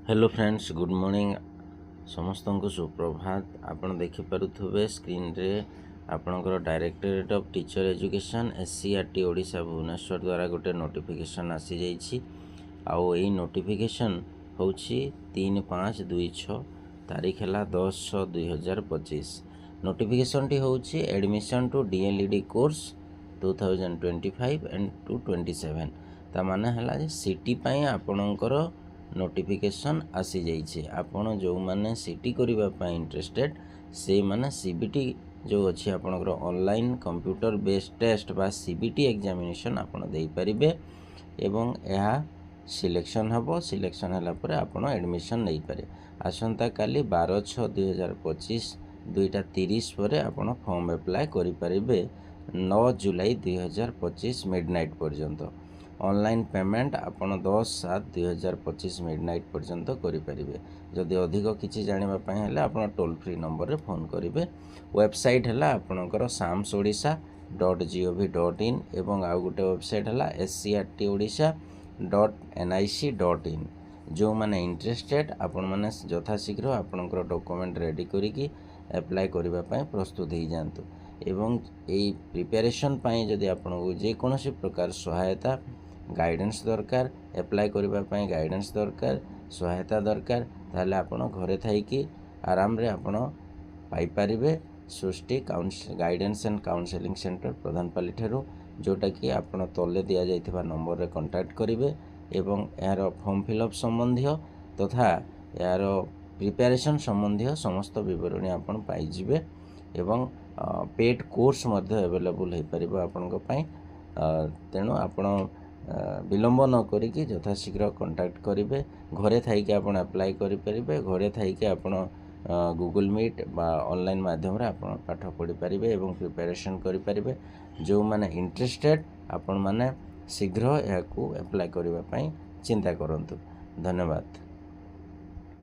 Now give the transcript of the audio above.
Hello friends, good morning. समस्त को सुप्रभात। आपण देखि पारुथबे स्क्रीन रे आपणकर directorate of teacher education SCRT Odisha Bhubaneswar द्वारा गोटे नोटिफिकेशन आसी जाइछि। आउ एई नोटिफिकेशन होछि 3/5/26 तारीख है 10/6/2025। नोटिफिकेशन टी होछि admission to DLED course 2025 and to 27। ता माने हला जे सिटी पई आपणकर नोटिफिकेशन आसी जाइए। आपण जो माने सीटी करिबा पई इंटरेस्टेड से माने सीबीटी जो अच्छी आपणकर ऑनलाइन कंप्यूटर बेस्ड टेस्ट बा सीबीटी एग्जामिनेशन आपण देई परिबे एवं यह सिलेक्शन हबो। सिलेक्शन हला परे आपण एडमिशन नहीं पारे। आसंता काली 12/6/2025 2:30 पर आपण फॉर्म अप्लाई करि परिबे 9 जुलाई 2025 मिडनाइट पर्यंत। ऑनलाइन पेमेंट आपण 10/7/2025 मिडनाइट पर्यंत करें। जदि अधिक किसी जाना हेल्ले आप टोल फ्री नंबर रे फोन करेंगे। वेबसाइट है आपणकर samsodisha.gov.in एवं आउ गोटे वेबसाइट है scrtodisha.nic.in। जो माने इंटरेस्टेड आपण माने यथाशीघ्र आपणकर डॉक्यूमेंट रेडी करिकी अप्लाई करबा पई प्रस्तुत हो जातु। एवं यही प्रिपरेशन पाई जदि आपको जेकोसी प्रकार सहायता गाइडेंस दरकार, अप्लाई करबा पई गाइडेंस दरकार, सहायता दरकार, ताहले आपण घरे थाइकी आराम रे आपण पाई परिबे सृष्टि गाइडेंस एंड काउंसलिंग सेंटर प्रधानपाली ठारू, जोटा कि आपण तले दिया जाइथिबा नंबर रे कांटेक्ट करिवे एवं यार फॉर्म फिलअप संबंधी तथा यार प्रिपरेशन संबंधी समस्त विवरणी आपण पाई जिवे एवं पेड कोर्स मध्ये अवेलेबल हो पारिबो आपनक पई। तेणु आपण विलंब न करिकी यथाशीघ्र कांटेक्ट करेंगे। घरे थाइके आपण अप्लाई करि परिबे। घरे थाइके आपण गूगल मीट बा ऑनलाइन माध्यम रे आपण पाठ पढ़ी पारिबे एवं प्रिपरेशन करि परिबे। जो माने इंटरेस्टेड आपण माने शीघ्र याकू अप्लाई करबा पई चिंता करंतु। धन्यवाद।